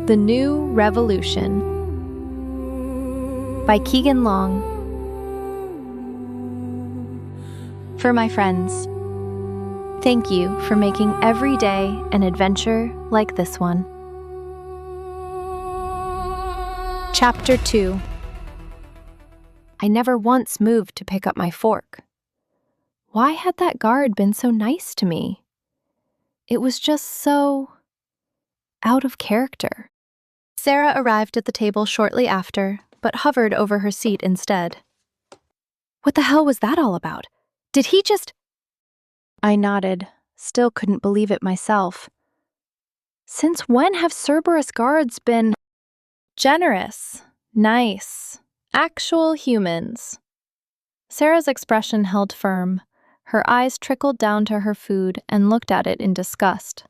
The New Revolution by Keegan Long. For my friends, thank you for making every day an adventure like this one. Chapter 2. I never once moved to pick up my fork. Why had that guard been so nice to me? It was just so out of character. Sarah arrived at the table shortly after, but hovered over her seat instead. What the hell was that all about? Did he just... I nodded, still couldn't believe it myself. Since when have Cerberus guards been generous, nice, actual humans? Sarah's expression held firm. Her eyes trickled down to her food and looked at it in disgust.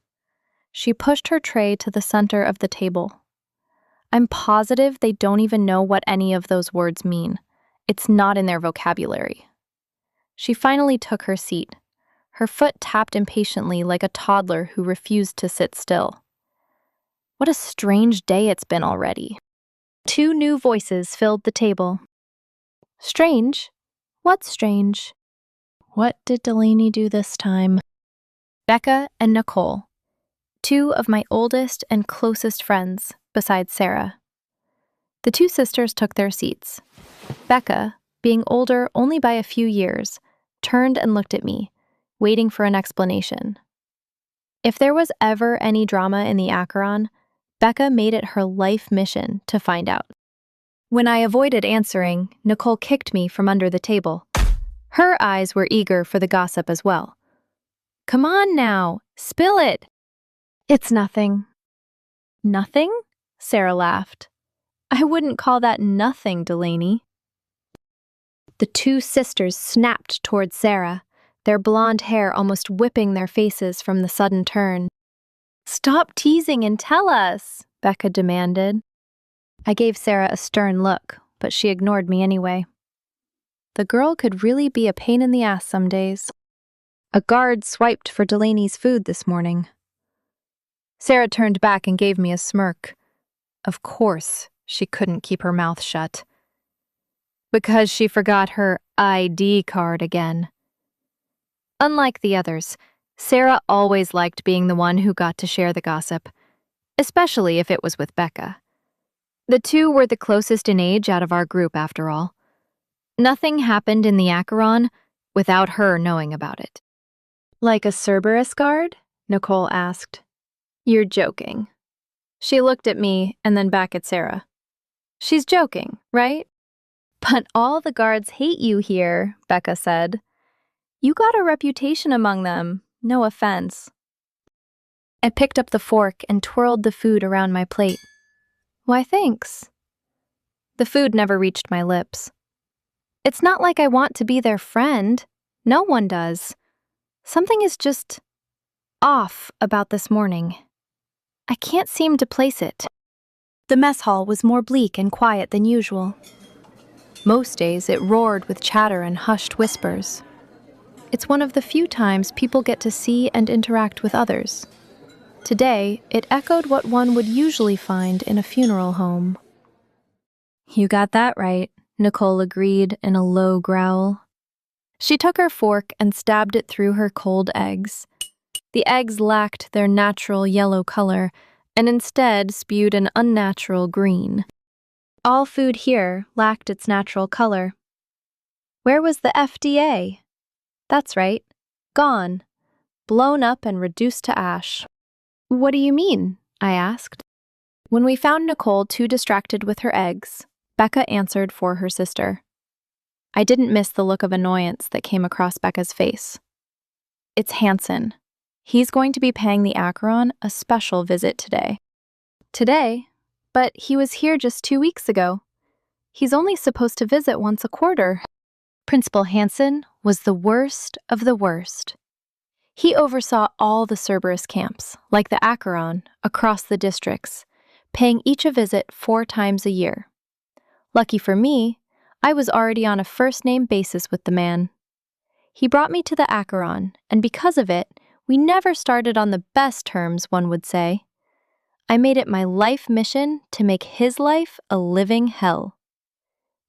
She pushed her tray to the center of the table. I'm positive they don't even know what any of those words mean. It's not in their vocabulary. She finally took her seat. Her foot tapped impatiently like a toddler who refused to sit still. What a strange day it's been already. 2 new voices filled the table. Strange? What's strange? What did Delaney do this time? Becca and Nicole, 2 of my oldest and closest friends, besides Sarah. The 2 sisters took their seats. Becca, being older only by a few years, turned and looked at me, waiting for an explanation. If there was ever any drama in the Acheron, Becca made it her life mission to find out. When I avoided answering, Nicole kicked me from under the table. Her eyes were eager for the gossip as well. Come on now, spill it. It's nothing. Nothing? Sarah laughed. I wouldn't call that nothing, Delaney. The 2 sisters snapped toward Sarah, their blonde hair almost whipping their faces from the sudden turn. Stop teasing and tell us, Becca demanded. I gave Sarah a stern look, but she ignored me anyway. The girl could really be a pain in the ass some days. A guard swiped for Delaney's food this morning. Sarah turned back and gave me a smirk. Of course, she couldn't keep her mouth shut. Because she forgot her ID card again. Unlike the others, Sarah always liked being the one who got to share the gossip, especially if it was with Becca. The 2 were the closest in age out of our group, after all. Nothing happened in the Acheron without her knowing about it. Like a Cerberus guard? Nicole asked. You're joking. She looked at me and then back at Sarah. She's joking, right? But all the guards hate you here, Becca said. You got a reputation among them, no offense. I picked up the fork and twirled the food around my plate. Why, thanks. The food never reached my lips. It's not like I want to be their friend. No one does. Something is just off about this morning. I can't seem to place it. The mess hall was more bleak and quiet than usual. Most days it roared with chatter and hushed whispers. It's one of the few times people get to see and interact with others. Today, it echoed what one would usually find in a funeral home. You got that right, Nicole agreed in a low growl. She took her fork and stabbed it through her cold eggs. The eggs lacked their natural yellow color and instead spewed an unnatural green. All food here lacked its natural color. Where was the FDA? That's right, gone, blown up and reduced to ash. What do you mean? I asked. When we found Nicole too distracted with her eggs, Becca answered for her sister. I didn't miss the look of annoyance that came across Becca's face. It's Hansen. He's going to be paying the Acheron a special visit today. Today? But he was here just 2 weeks ago. He's only supposed to visit once a quarter. Principal Hansen was the worst of the worst. He oversaw all the Cerberus camps, like the Acheron, across the districts, paying each a visit 4 times a year. Lucky for me, I was already on a first-name basis with the man. He brought me to the Acheron, and because of it, we never started on the best terms, one would say. I made it my life mission to make his life a living hell.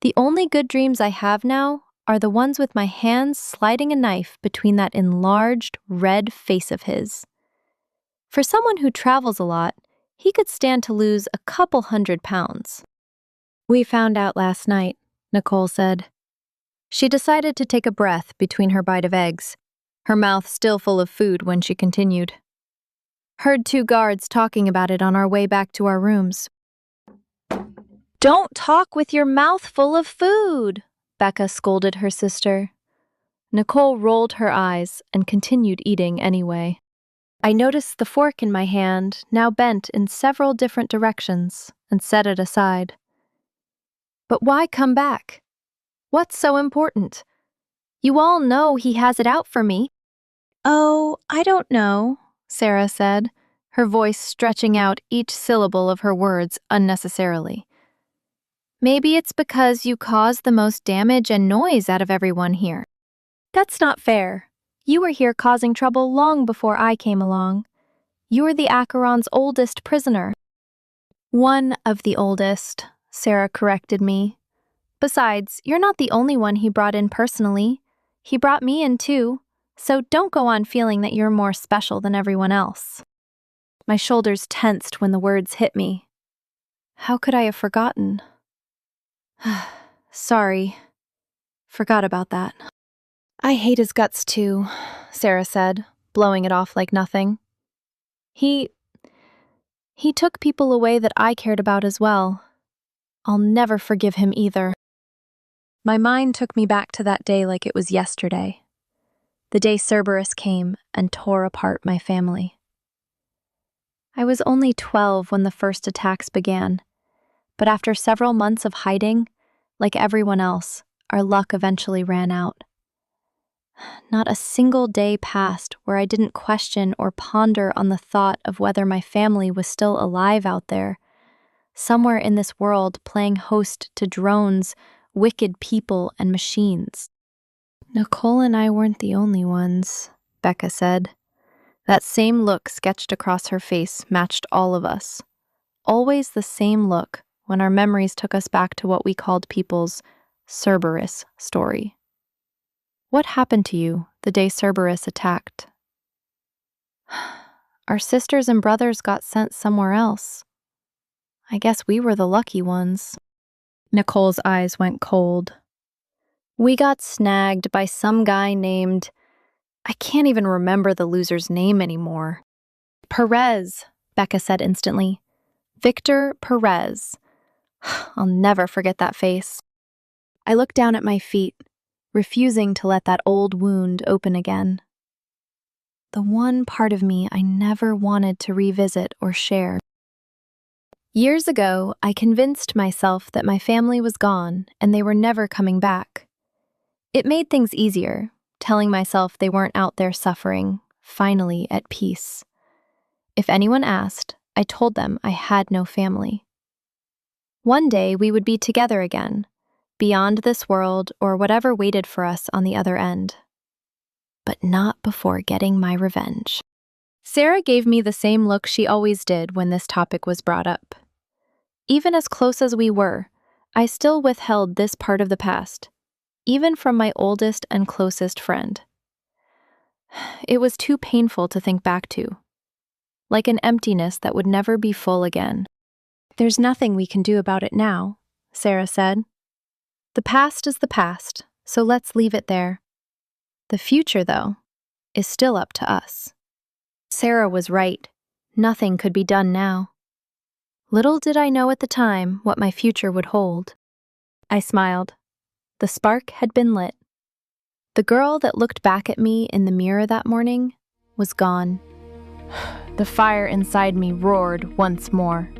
The only good dreams I have now are the ones with my hands sliding a knife between that enlarged, red face of his. For someone who travels a lot, he could stand to lose a couple 100 pounds. We found out last night, Nicole said. She decided to take a breath between her bite of eggs, her mouth still full of food when she continued. Heard 2 guards talking about it on our way back to our rooms. Don't talk with your mouth full of food, Becca scolded her sister. Nicole rolled her eyes and continued eating anyway. I noticed the fork in my hand, now bent in several different directions, and set it aside. But why come back? What's so important? You all know he has it out for me. Oh, I don't know, Sarah said, her voice stretching out each syllable of her words unnecessarily. Maybe it's because you caused the most damage and noise out of everyone here. That's not fair. You were here causing trouble long before I came along. You're the Acheron's oldest prisoner. One of the oldest, Sarah corrected me. Besides, you're not the only one he brought in personally. He brought me in too, so don't go on feeling that you're more special than everyone else. My shoulders tensed when the words hit me. How could I have forgotten? Sorry. Forgot about that. I hate his guts too, Sarah said, blowing it off like nothing. He took people away that I cared about as well. I'll never forgive him either. My mind took me back to that day like it was yesterday. The day Cerberus came and tore apart my family. I was only 12 when the first attacks began, but after several months of hiding, like everyone else, our luck eventually ran out. Not a single day passed where I didn't question or ponder on the thought of whether my family was still alive out there, somewhere in this world playing host to drones, wicked people, and machines. Nicole and I weren't the only ones, Becca said. That same look sketched across her face matched all of us. Always the same look when our memories took us back to what we called people's Cerberus story. What happened to you the day Cerberus attacked? Our sisters and brothers got sent somewhere else. I guess we were the lucky ones. Nicole's eyes went cold. We got snagged by some guy named... I can't even remember the loser's name anymore. Perez, Becca said instantly. Victor Perez. I'll never forget that face. I looked down at my feet, refusing to let that old wound open again. The one part of me I never wanted to revisit or share. Years ago, I convinced myself that my family was gone and they were never coming back. It made things easier, telling myself they weren't out there suffering, finally at peace. If anyone asked, I told them I had no family. One day we would be together again, beyond this world or whatever waited for us on the other end. But not before getting my revenge. Sarah gave me the same look she always did when this topic was brought up. Even as close as we were, I still withheld this part of the past, even from my oldest and closest friend. It was too painful to think back to, like an emptiness that would never be full again. There's nothing we can do about it now, Sarah said. The past is the past, so let's leave it there. The future, though, is still up to us. Sarah was right. Nothing could be done now. Little did I know at the time what my future would hold. I smiled. The spark had been lit. The girl that looked back at me in the mirror that morning was gone. The fire inside me roared once more.